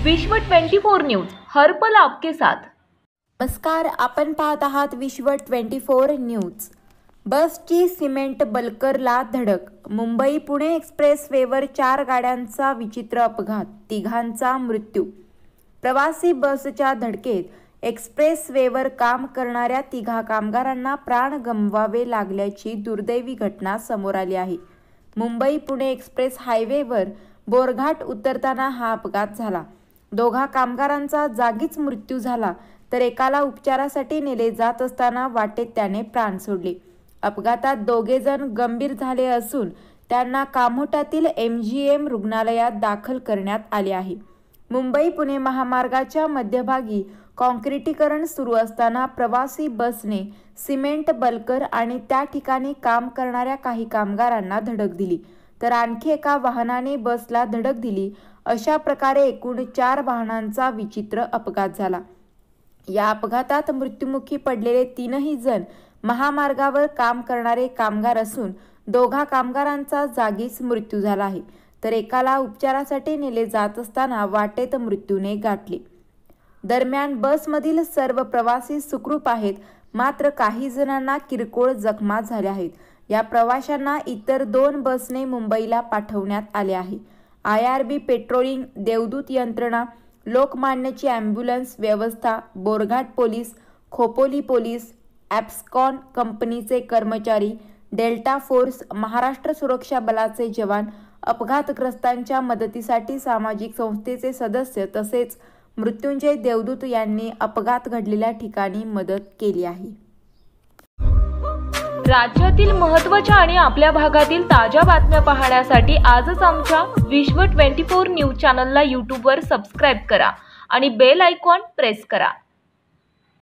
विश्व 24 न्यूज हर पल आपके साथ। नमस्कार, आपण पाहत आहात विश्व 24 न्यूज। बसची सिमेंट बल्करला धडक। मुंबई पुणे एक्सप्रेसवेवर 4 गाड्यांचा विचित्र अपघात, तिघांचा मृत्यू। प्रवासी बसच्या धडकेत एक्सप्रेसवेवर काम करणाऱ्या तिघा कामगारांना प्राण गमवावे लागल्याची दुर्दैवी घटना समोर आली आहे। मुंबई पुणे एक्सप्रेस हायवेवर बोरघाट उतरताना हा अपघात झाला। दोघा कामगारांचा जागीच मृत्यू झाला, तर एकाला उपचारासाठी नेले जात असताना वाटेत त्याने प्राण सोडले। अपघातात दोघे जण गंभीर झाले असून त्यांना कामोठातील MGM रुग्णालयात दाखल करण्यात आले आहे। मुंबई पुणे महामार्गाच्या मध्यभागी काँक्रिटीकरण सुरू असताना प्रवासी बसने सिमेंट बल्कर आणि त्या ठिकाणी काम करणाऱ्या काही कामगारांना धडक दिली, तर आणखी एका वाहनाने बसला धडक दिली। अशा प्रकारे एकूण 4 वाहनांचा विचित्र अपघात झाला। या अपघातात मृत्युमुखी पडलेले 3ही जण महामार्गावर काम करणारे कामगार असून दोघा कामगारांचा जागीच मृत्यू झाला आहे, तर एकाला उपचारासाठी नेले जात असताना वाटेत मृत्यूने गाठले। दरम्यान बसमधील सर्व प्रवासी सुखरूप आहेत, मात्र काही जणांना किरकोळ जखमा झाल्या आहेत। या प्रवाशांना इतर 2 बसने मुंबईला पाठवण्यात आले आहे। IRB पेट्रोलिंग, देवदूत यंत्रणा, लोकमान्यची ॲम्ब्युलन्स व्यवस्था, बोरघाट पोलीस, खोपोली पोलीस, ॲप्स्कॉन कंपनीचे कर्मचारी, डेल्टा फोर्स, महाराष्ट्र सुरक्षा बलाचे जवान, अपघातग्रस्तांच्या मदतीसाठी सामाजिक संस्थेचे सदस्य तसेच मृत्युंजय देवदूत यांनी अपघात घडलेल्या ठिकाणी मदत केली आहे। राज्यातील महत्त्वाच्या आणि आपल्या भागातील ताज्या बातम्या पाहण्यासाठी आजच आमच्या विश्व 24 न्यूज चॅनलला YouTube वर सबस्क्राइब करा आणि बेल आयकॉन प्रेस करा।